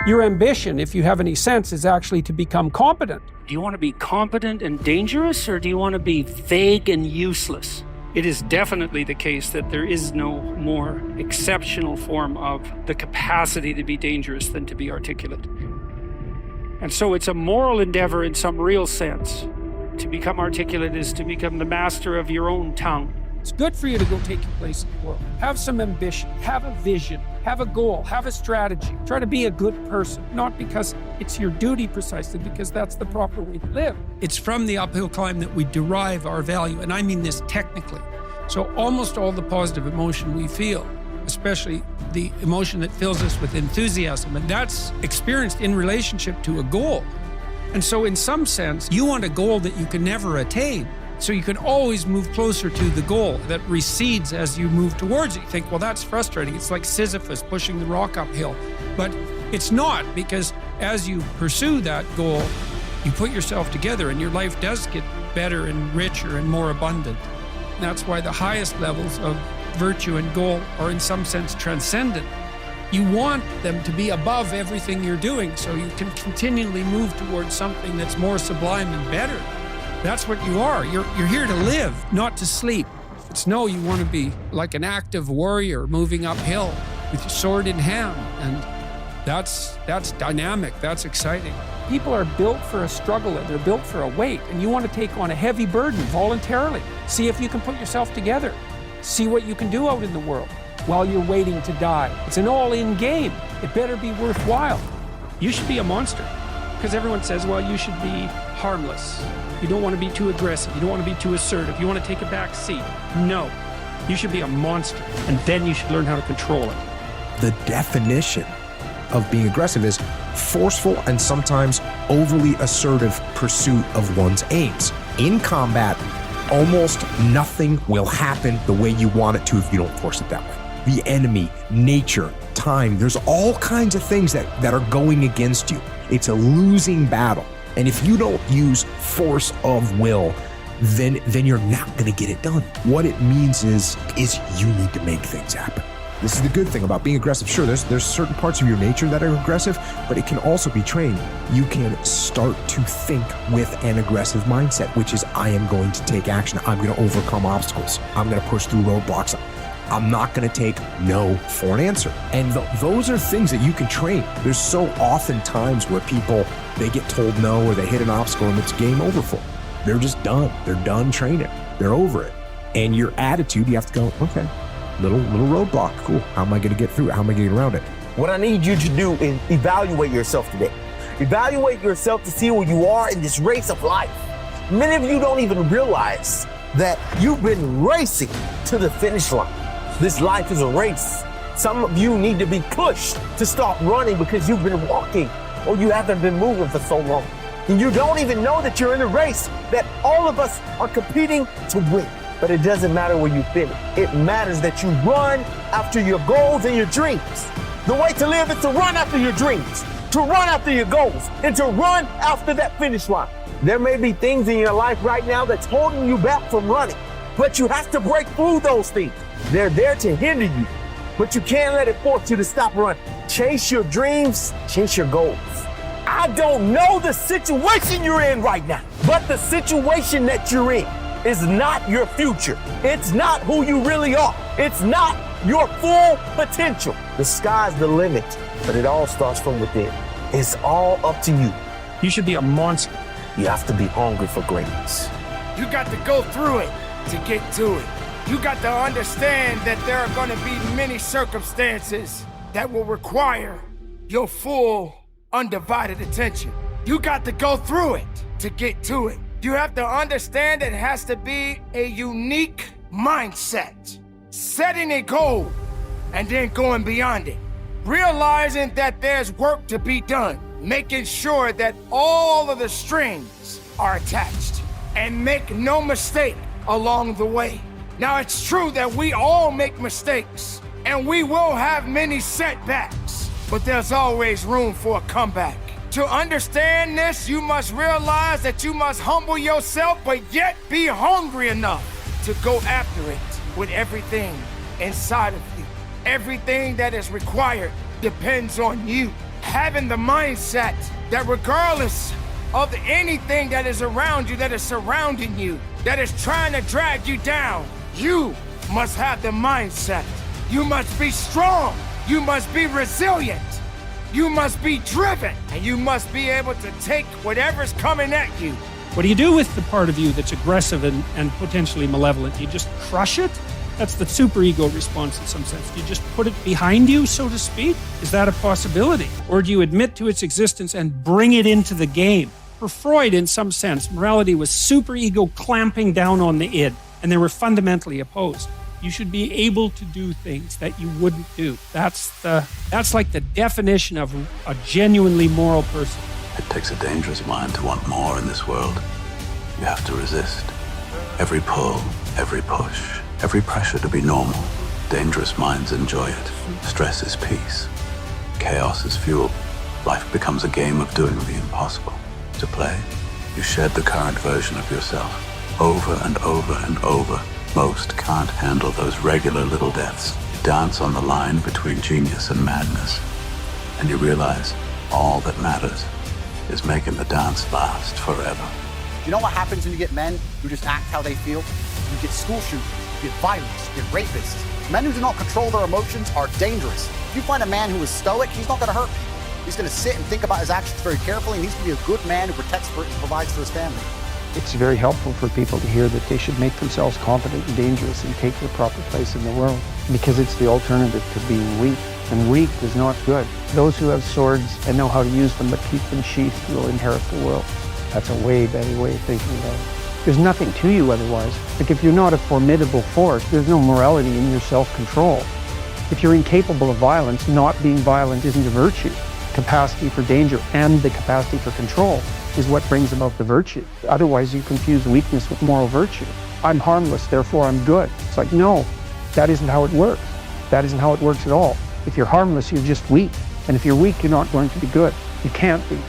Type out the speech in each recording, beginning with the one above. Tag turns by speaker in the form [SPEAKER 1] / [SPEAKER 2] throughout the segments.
[SPEAKER 1] Your ambition, if you have any sense, is actually to become competent.
[SPEAKER 2] Do you want to be competent and dangerous, or do you want to be vague and useless? It is definitely the case that there is no more exceptional form of the capacity to be dangerous than to be articulate. And so it's a moral endeavor in some real sense. To become articulate is to become the master of your own tongue.
[SPEAKER 1] It's good for you to go take your place in the world. Have some ambition, have a vision, have a goal, have a strategy. Try to be a good person, not because it's your duty precisely, because that's the proper way to live. It's from the uphill climb that we derive our value, and I mean this technically. So almost all the positive emotion we feel, especially the emotion that fills us with enthusiasm, and that's experienced in relationship to a goal. And so in some sense, you want a goal that you can never attain. So you can always move closer to the goal that recedes as you move towards it. You think, well, that's frustrating. It's like Sisyphus pushing the rock uphill. But it's not, because as you pursue that goal, you put yourself together and your life does get better and richer and more abundant. And that's why the highest levels of virtue and goal are in some sense transcendent. You want them to be above everything you're doing so you can continually move towards something that's more sublime and better. That's what you are. You're here to live, not to sleep. It's no, you want to be like an active warrior moving uphill with your sword in hand. And that's dynamic, that's exciting. People are built for a struggle, and they're built for a weight, and you want to take on a heavy burden voluntarily. See if you can put yourself together. See what you can do out in the world while you're waiting to die. It's an all-in game. It better be worthwhile. You should be a monster, because everyone says, well, you should be harmless. You don't want to be too aggressive. You don't want to be too assertive. You want to take a back seat. No, you should be a monster, and then you should learn how to control it.
[SPEAKER 3] The definition of being aggressive is forceful and sometimes overly assertive pursuit of one's aims. In combat, almost nothing will happen the way you want it to if you don't force it that way. The enemy, nature, time, there's all kinds of things that are going against you. It's a losing battle. And if you don't use force of will, then you're not going to get it done. What it means is you need to make things happen. This is the good thing about being aggressive. Sure, there's certain parts of your nature that are aggressive, but it can also be trained. You can start to think with an aggressive mindset, which is, I am going to take action. I'm going to overcome obstacles. I'm going to push through roadblocks. I'm not going to take no for an answer. And those are things that you can train. There's so often times where people, they get told no or they hit an obstacle and it's game over for them. They're just done. They're done training. They're over it. And your attitude, you have to go, okay, little roadblock. Cool. How am I going to get through it? How am I getting around it?
[SPEAKER 4] What I need you to do is evaluate yourself today. Evaluate yourself to see where you are in this race of life. Many of you don't even realize that you've been racing to the finish line. This life is a race. Some of you need to be pushed to start running because you've been walking or you haven't been moving for so long. And you don't even know that you're in a race, that all of us are competing to win. But it doesn't matter where you finish. It matters that you run after your goals and your dreams. The way to live is to run after your dreams, to run after your goals, and to run after that finish line. There may be things in your life right now that's holding you back from running, but you have to break through those things. They're there to hinder you, but you can't let it force you to stop running. Chase your dreams, chase your goals. I don't know the situation you're in right now, but the situation that you're in is not your future. It's not who you really are. It's not your full potential. The sky's the limit, but it all starts from within. It's all up to you.
[SPEAKER 1] You should be a monster.
[SPEAKER 4] You have to be hungry for greatness.
[SPEAKER 5] You got to go through it to get to it. You got to understand that there are going to be many circumstances that will require your full, undivided attention. You got to go through it to get to it. You have to understand that it has to be a unique mindset. Setting a goal and then going beyond it. Realizing that there's work to be done. Making sure that all of the strings are attached. And make no mistake along the way. Now, it's true that we all make mistakes, and we will have many setbacks, but there's always room for a comeback. To understand this, you must realize that you must humble yourself, but yet be hungry enough to go after it with everything inside of you. Everything that is required depends on you. having the mindset that regardless of anything that is around you, that is surrounding you, that is trying to drag you down, you must have the mindset. You must be strong. You must be resilient. You must be driven. And you must be able to take whatever's coming at you.
[SPEAKER 1] What do you do with the part of you that's aggressive and potentially malevolent? Do you just crush it? That's the superego response in some sense. Do you just put it behind you, so to speak? Is that a possibility? Or do you admit to its existence and bring it into the game? For Freud, in some sense, morality was superego clamping down on the id, and they were fundamentally opposed. You should be able to do things that you wouldn't do. That's like the definition of a genuinely moral person.
[SPEAKER 6] It takes a dangerous mind to want more in this world. You have to resist. Every pull, every push, every pressure to be normal. Dangerous minds enjoy it. Stress is peace. Chaos is fuel. Life becomes a game of doing the impossible. To play, you shed the current version of yourself over and over and over. Most can't handle those regular little deaths. You dance on the line between genius and madness. And you realize all that matters is making the dance last forever.
[SPEAKER 7] You know what happens when you get men who just act how they feel? You get school shooters, you get violence, you get rapists. Men who do not control their emotions are dangerous. If you find a man who is stoic, he's not going to hurt people. He's going to sit and think about his actions very carefully, and he's going to be a good man who protects and provides for his family.
[SPEAKER 8] It's very helpful for people to hear that they should make themselves competent and dangerous and take their proper place in the world, because it's the alternative to being weak, and weak is not good. Those who have swords and know how to use them but keep them sheathed will inherit the world. That's a way better way of thinking about it. There's nothing to you otherwise. Like, if you're not a formidable force, there's no morality in your self-control. If you're incapable of violence, not being violent isn't a virtue. Capacity for danger and the capacity for control is what brings about the virtue. Otherwise, you confuse weakness with moral virtue. I'm harmless, therefore I'm good. It's like, no, that isn't how it works. That isn't how it works at all. If you're harmless, you're just weak. And if you're weak, you're not going to be good. You can't be,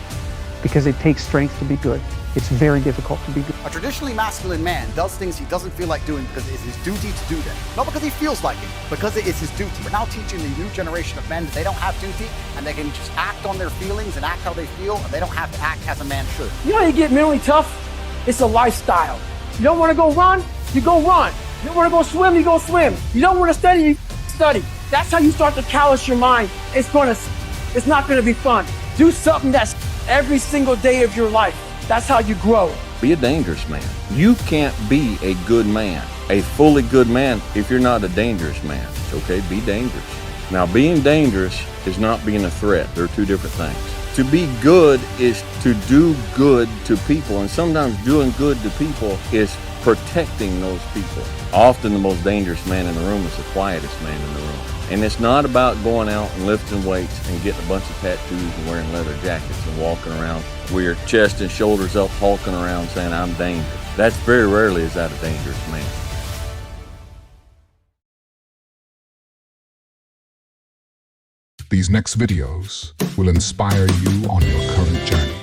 [SPEAKER 8] because it takes strength to be good. It's very difficult to be good.
[SPEAKER 7] A traditionally masculine man does things he doesn't feel like doing because it's his duty to do them. Not because he feels like it, because it is his duty. We're now teaching the new generation of men that they don't have duty, and they can just act on their feelings and act how they feel, and they don't have to act as a man should.
[SPEAKER 9] You know how you get mentally tough? It's a lifestyle. You don't want to go run, you go run. You don't want to go swim, you go swim. You don't want to study, you study. That's how you start to callous your mind. It's not going to be fun. Do something that's every single day of your life. That's how you grow.
[SPEAKER 10] Be a dangerous man. You can't be a good man, a fully good man, if you're not a dangerous man. It's okay, be dangerous. Now, being dangerous is not being a threat. They're two different things. To be good is to do good to people, and sometimes doing good to people is protecting those people. Often the most dangerous man in the room is the quietest man in the room. And it's not about going out and lifting weights and getting a bunch of tattoos and wearing leather jackets and walking around with your chest and shoulders up, hulking around saying, I'm dangerous. That's very rarely is that a dangerous man.
[SPEAKER 11] These next videos will inspire you on your current journey.